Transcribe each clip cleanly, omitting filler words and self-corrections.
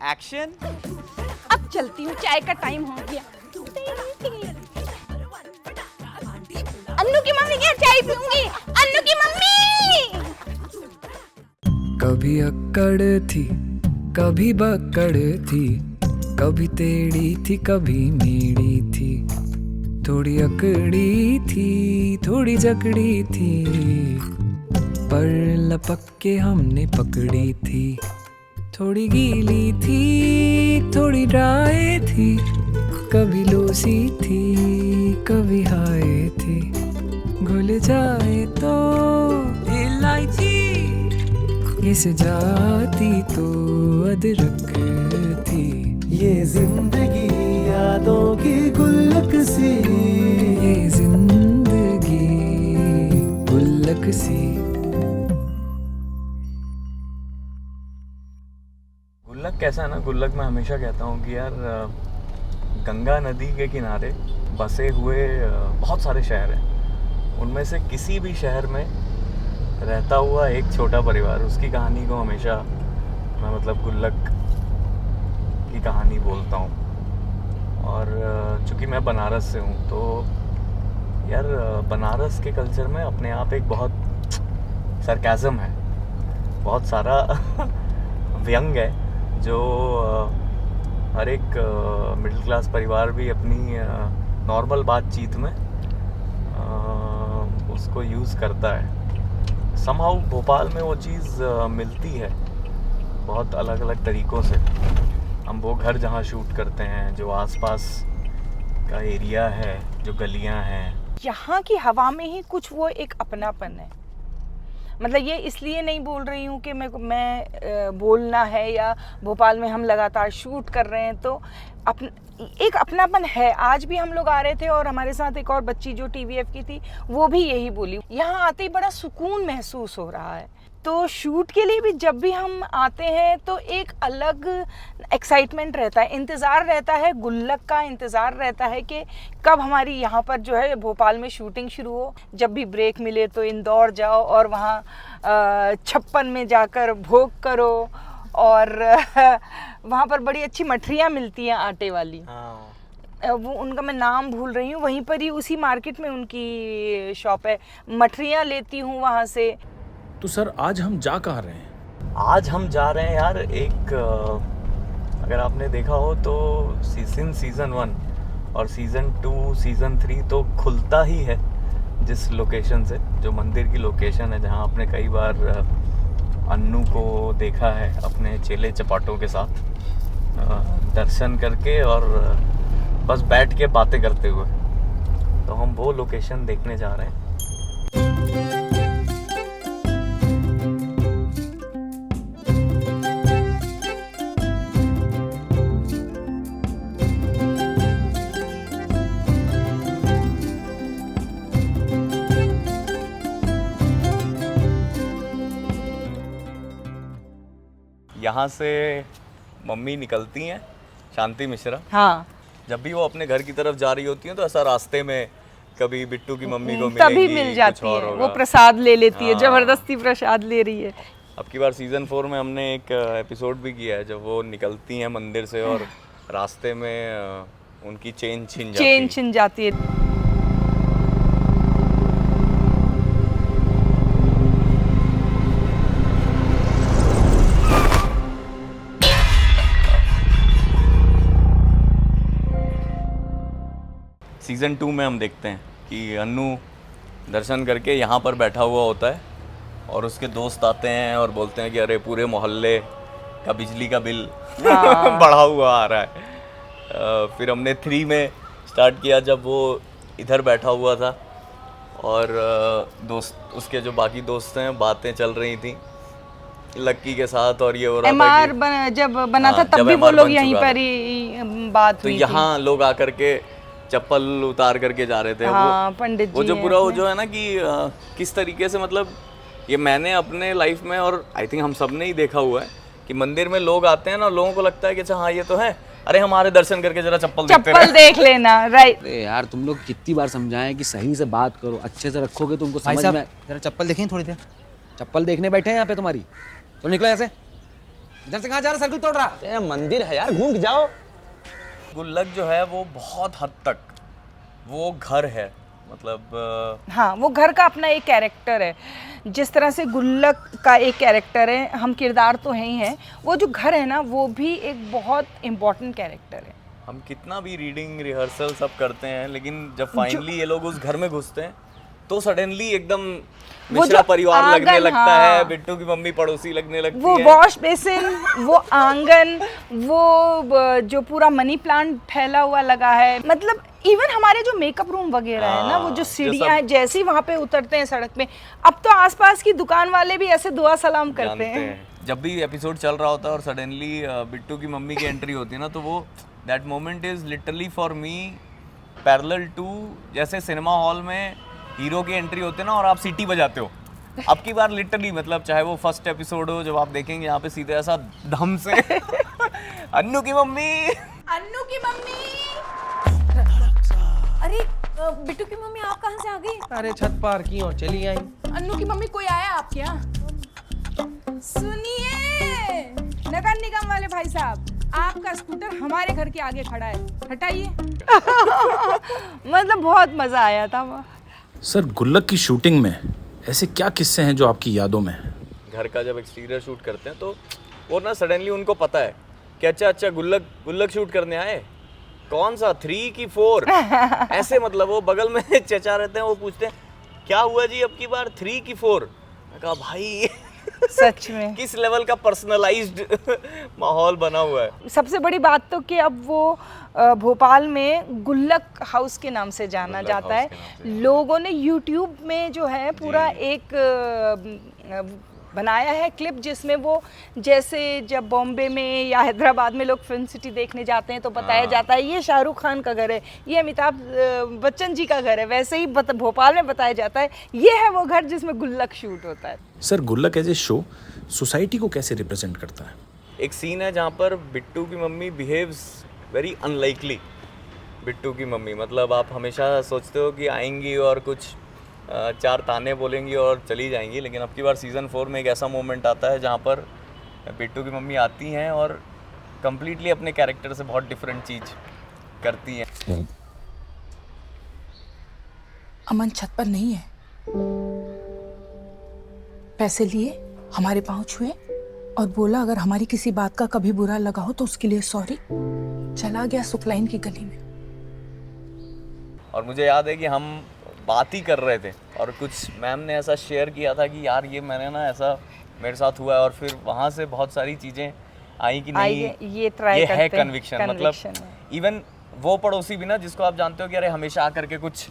Action. अब चलती हूँ, चाय का टाइम हो गया। अन्नू की मम्मी क्या चाय पीऊंगी? अन्नू की मम्मी। कभी अक्कड़ थी, कभी बक्कड़ थी, कभी टेढ़ी थी, कभी मेढ़ी थी, थोड़ी अकड़ी थी, थोड़ी जकड़ी थी, पर लपक के हमने पकड़ी थी। थोड़ी गीली थी, थोड़ी ड्राई थी, कभी लोसी थी, कभी हाय थी, घुल जाए तो इलायची, ये सजाती तो अदरक थी। ये जिंदगी यादों की गुल्लक सी, ये जिंदगी गुल्लक सी। गुल्लक कैसा है ना, गुल्लक मैं हमेशा कहता हूँ कि यार गंगा नदी के किनारे बसे हुए बहुत सारे शहर हैं, उनमें से किसी भी शहर में रहता हुआ एक छोटा परिवार, उसकी कहानी को हमेशा मैं मतलब गुल्लक की कहानी बोलता हूँ। और चूँकि मैं बनारस से हूँ तो यार बनारस के कल्चर में अपने आप एक बहुत सरकाज़म है, बहुत सारा व्यंग है जो हर एक मिडिल क्लास परिवार भी अपनी नॉर्मल बातचीत में उसको यूज़ करता है। समहाउ भोपाल में वो चीज़ मिलती है बहुत अलग अलग तरीक़ों से। हम वो घर जहाँ शूट करते हैं, जो आसपास का एरिया है, जो गलियाँ हैं, यहाँ की हवा में ही कुछ वो एक अपनापन है। मतलब ये इसलिए नहीं बोल रही हूँ कि मैं बोलना है या भोपाल में हम लगातार शूट कर रहे हैं तो एक अपनापन है। आज भी हम लोग आ रहे थे और हमारे साथ एक और बच्ची जो टीवीएफ की थी वो भी यही बोली, यहाँ आते ही बड़ा सुकून महसूस हो रहा है। तो शूट के लिए भी जब भी हम आते हैं तो एक अलग एक्साइटमेंट रहता है, इंतज़ार रहता है, गुल्लक का इंतज़ार रहता है कि कब हमारी यहाँ पर जो है भोपाल में शूटिंग शुरू हो। जब भी ब्रेक मिले तो इंदौर जाओ और वहाँ 56 में जाकर भोग करो और वहाँ पर बड़ी अच्छी मठरियाँ मिलती हैं आटे वाली। वो उनका मैं नाम भूल रही हूँ, वहीं पर ही उसी मार्केट में उनकी शॉप है, मठरियाँ लेती हूँ वहाँ से। तो सर आज हम जा कहाँ रहे हैं? आज हम जा रहे हैं यार एक अगर आपने देखा हो तो सीज़न 1 और सीज़न 2 सीज़न 3 तो खुलता ही है जिस लोकेशन से, जो मंदिर की लोकेशन है जहाँ आपने कई बार अन्नू को देखा है अपने चेले चपाटों के साथ दर्शन करके और बस बैठ के बातें करते हुए। तो हम वो लोकेशन देखने जा रहे हैं। यहाँ से मम्मी निकलती हैं, शांति मिश्रा। हाँ, जब भी वो अपने घर की तरफ जा रही होती हैं तो ऐसा रास्ते में कभी बिट्टू की मम्मी को तभी मिलेंगी, मिल कुछ जाती और है, होगा। वो प्रसाद ले लेती है, हाँ। जबरदस्ती प्रसाद ले रही है। अब की बार सीज़न 4 में हमने एक एपिसोड भी किया है जब वो निकलती हैं मंदिर से और रास्ते में उनकी चेन छिन जाती है। सीज़न 2 में हम देखते हैं कि अन्नू दर्शन करके यहाँ पर बैठा हुआ होता है और उसके दोस्त आते हैं और बोलते हैं कि अरे पूरे मोहल्ले का बिजली का बिल बढ़ा हुआ आ रहा है। फिर हमने 3 में स्टार्ट किया जब वो इधर बैठा हुआ था और दोस्त उसके जो बाकी दोस्त हैं बातें चल रही थी लक्की के साथ और ये हो रहा था कि जब बना था तब भी वो लोग यहीं पर ही बात तो हुई यहाँ लोग आकर के चप्पल उतार करके जा रहे थे। हाँ, पंडित वो जी जो हैं पूरा वो अपने। जो है ना कि किस तरीके से मतलब ये मैंने अपने लाइफ में और आई थिंक हम सब ने ही देखा हुआ है कि मंदिर में लोग आते हैं ना, लोगों को लगता है कि अच्छा हाँ ये तो है, अरे हमारे दर्शन करके जरा चप्पल देख लेना। राइट। अरे यार तुम लोग कितनी बार समझाएं कि सही से बात करो, अच्छे से रखोगे तुमको समझ में। जरा चप्पल देखें थोड़ी देर। चप्पल देखने बैठे हैं यहाँ पे तुम्हारी, तो निकलो ऐसे। इधर से कहाँ जा रहा, सर्कल तोड़ रहा? ये मंदिर है यार, घूम के जाओ। गुल्लक जो है वो बहुत हद तक वो घर है, मतलब हाँ, वो घर का अपना एक कैरेक्टर है। जिस तरह से गुल्लक का एक कैरेक्टर है, हम किरदार तो हैं ही हैं, वो जो घर है ना वो भी एक बहुत इम्पोर्टेंट कैरेक्टर है। हम कितना भी रीडिंग रिहर्सल सब करते हैं, लेकिन जब फाइनली ये लोग उस घर में घुसते हैं तो सडनली एकदम वो मिश्रा जो परिवार लगने आंगन, लगता हाँ। है, बिट्टू की मम्मी पड़ोसी लगने लगती वो है। वॉश बेसिन, वो आंगन, वो जो पूरा मनी प्लांट फैला हुआ लगा है, मतलब इवन हमारे जो मेकअप रूम वगैरह है ना, वो जो सीढ़ियाँ हैं, जैसे ही वहाँ पे उतरते हैं सड़क पे, अब तो आसपास की दुकान वाले भी ऐसे दुआ सलाम करते जानते हैं। हैं। जब भी एपिसोड चल रहा होता है और सडनली बिट्टू की मम्मी की एंट्री होती है ना, तो वो that moment is literally for me parallel to जैसे सिनेमा हॉल में हीरो की एंट्री होते हैं ना और आप सीटी बजाते हो। अब की बार लिटरली मतलब चाहे वो फर्स्ट एपिसोड हो, जब आप देखेंगे यहाँ पे सीधे ऐसा धम से अन्नू की मम्मी, अन्नू की मम्मी। अरे बिट्टू की मम्मी आप कहाँ से आ गई? अरे छत पार की हो, चली आई। अन्नू की मम्मी कोई आया आपके यहाँ? सुनिए नगर निगम वाले भाई साहब, आपका स्कूटर हमारे घर के आगे खड़ा है, हटाइए। मतलब बहुत मजा आया था वहाँ। सर, गुल्लक की शूटिंग में ऐसे क्या किस्से हैं जो आपकी यादों में हैं? घर का जब एक्सटीरियर शूट करते हैं तो वो ना सडनली उनको पता है कि अच्छा गुल्लक शूट करने आए, कौन सा 3 की 4 ऐसे, मतलब वो बगल में चचा रहते हैं, वो पूछते हैं क्या हुआ जी अब की बार 3 की 4। मैं कहा भाई सच में किस लेवल का पर्सनलाइज्ड माहौल बना हुआ है। सबसे बड़ी बात तो कि अब वो भोपाल में गुल्लक हाउस के नाम से जाना गुल्लक जाता हाउस है। के नाम से। लोगों ने यूट्यूब में जो है पूरा एक बनाया है क्लिप, जिसमें वो जैसे जब बॉम्बे में या हैदराबाद में लोग फिल्म सिटी देखने जाते हैं तो बताया जाता है ये शाहरुख खान का घर है, ये अमिताभ बच्चन जी का घर है, वैसे ही भोपाल में बताया जाता है ये है वो घर जिसमें गुल्लक शूट होता है। सर, गुल्लक एज ए शो सोसाइटी को कैसे रिप्रेजेंट करता है? एक सीन है जहाँ पर बिट्टू की mummy behaves very unlikely. Bittu की मम्मी मतलब आप हमेशा सोचते हो कि आएंगी और कुछ 4 ताने बोलेंगी और चली जाएंगी, लेकिन अब की बार सीज़न 4 में एक ऐसा मोमेंट आता है जहाँ पर बिट्टू की मम्मी आती हैं और कम्प्लीटली अपने कैरेक्टर से बहुत डिफरेंट चीज़ करती हैं। अमन छत पर नहीं है, पैसे लिए, हमारे पाँव छुए और बोला अगर हमारी किसी बात का कभी बुरा लगा हो तो उसके लिए सॉरी। चला गया सुखलाइन की गली में। और मुझे याद है कि हम बात ही कर रहे थे और कुछ मैम ने ऐसा शेयर किया था कि यार ये मैंने ना ऐसा मेरे साथ हुआ है, और फिर वहाँ से बहुत सारी चीज़ें आई कि नहीं ये ट्राई ये करते है कन्विक्शन। मतलब इवन वो पड़ोसी भी ना जिसको आप जानते हो कि अरे हमेशा आकर के कुछ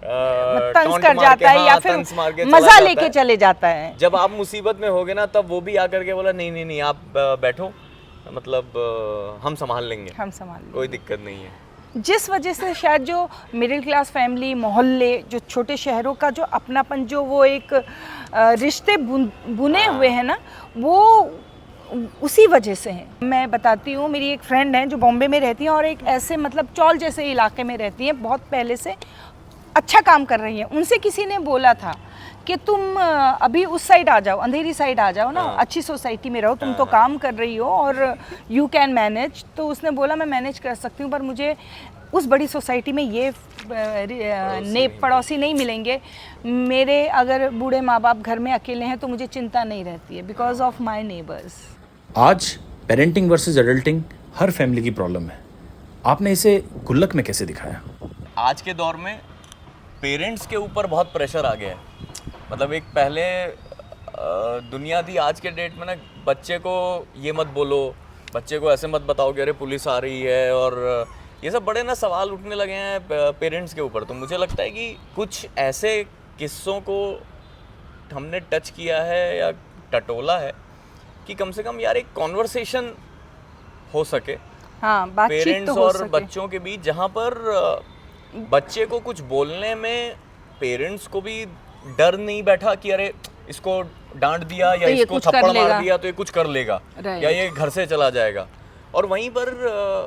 तंज टॉन्ट कर मार जाता के, है या हाँ, फिर तंज मार के मजा चला लेके जाता है। चले जाता है। जब आप मुसीबत में होगे ना तब वो भी आकर के बोला नहीं आप बैठो, मतलब हम संभाल लेंगे, हम संभाल लेंगे। कोई दिक्कत नहीं है। जिस वजह से शायद जो मिडिल क्लास फैमिली, मोहल्ले, जो छोटे शहरों का जो अपनापन, जो वो एक रिश्ते बुने हुए हैं ना, वो उसी वजह से है। मैं बताती हूँ, मेरी एक फ्रेंड है जो बॉम्बे में रहती है और एक ऐसे मतलब चौल जैसे इलाके में रहती है, बहुत पहले से अच्छा काम कर रही है। उनसे किसी ने बोला था कि तुम अभी उस साइड आ जाओ, अंधेरी साइड आ जाओ ना, अच्छी सोसाइटी में रहो, तुम तो काम कर रही हो और यू कैन मैनेज। तो उसने बोला मैं मैनेज कर सकती हूँ, पर मुझे उस बड़ी सोसाइटी में ये पड़ोसी नहीं मिलेंगे। मेरे अगर बूढ़े माँ बाप घर में अकेले हैं तो मुझे चिंता नहीं रहती है बिकॉज ऑफ माई नेबर्स। आज पेरेंटिंग वर्सेस एडल्टिंग हर फैमिली की प्रॉब्लम है। आपने इसे गुल्लक में कैसे दिखाया? आज के दौर में पेरेंट्स के ऊपर बहुत प्रेशर आ गया है। मतलब एक पहले दुनिया थी, आज के डेट में ना बच्चे को ये मत बोलो, बच्चे को ऐसे मत बताओ कि अरे पुलिस आ रही है, और ये सब बड़े ना सवाल उठने लगे हैं पेरेंट्स के ऊपर। तो मुझे लगता है कि कुछ ऐसे किस्सों को हमने टच किया है या टटोला है कि कम से कम यार एक कॉन्वर्सेशन हो सके हाँ, बातचीत पेरेंट्स तो हो और सके। बच्चों के बीच, जहाँ पर बच्चे को कुछ बोलने में पेरेंट्स को भी डर नहीं बैठा कि अरे इसको डांट दिया या तो ये इसको कुछ कर थप्पड़ मार लेगा। दिया तो ये कुछ कर लेगा Right. या ये घर से चला जाएगा। और वहीं पर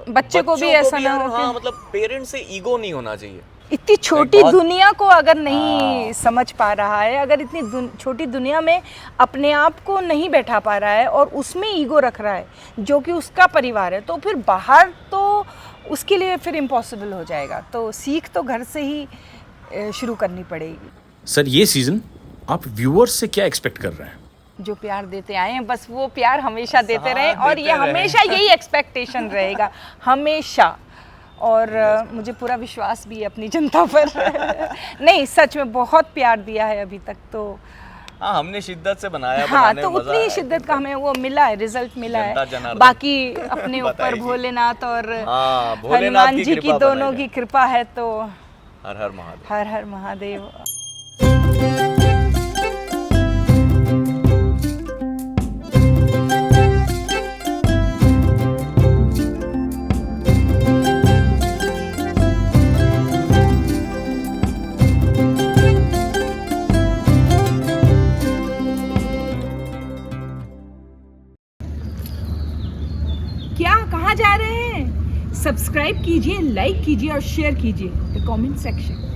बच्चे को भी बच्चों ऐसा ना यार, हो कि- हाँ, मतलब पेरेंट्स से ईगो नहीं होना चाहिए। इतनी छोटी बहुत- दुनिया को अगर नहीं समझ पा रहा है, अगर इतनी छोटी दुनिया में अपने आप को नहीं बैठा पा रहा है और उसमें ईगो रख रहा है जो कि उसका परिवार है, तो फिर बाहर तो उसके लिए फिर इम्पॉसिबल हो जाएगा। तो सीख तो घर से ही शुरू करनी पड़ेगी। सर ये सीजन आप व्यूअर्स से क्या एक्सपेक्ट कर रहे हैं? जो प्यार देते आए हैं बस वो प्यार हमेशा देते रहें, और देते ये रहें। हमेशा यही एक्सपेक्टेशन रहेगा हमेशा। और मुझे पूरा विश्वास भी है अपनी जनता पर। नहीं, सच में बहुत प्यार दिया है अभी तक तो। हाँ, हमने शिद्दत से बनाया, हाँ, बनाने तो में मजा उतनी ही आया। शिद्दत का हमें वो मिला है, रिजल्ट मिला जनता है। जनार्दन। बाकी अपने ऊपर बताइए। भोलेनाथ और हाँ, भोलेनाथ हनुमान की जी की कृपा दोनों बनाई की कृपा है, तो हर हर महादेव। हर हर महादेव। क्या कहाँ जा रहे हैं? सब्सक्राइब कीजिए, लाइक कीजिए और शेयर कीजिए द कमेंट सेक्शन।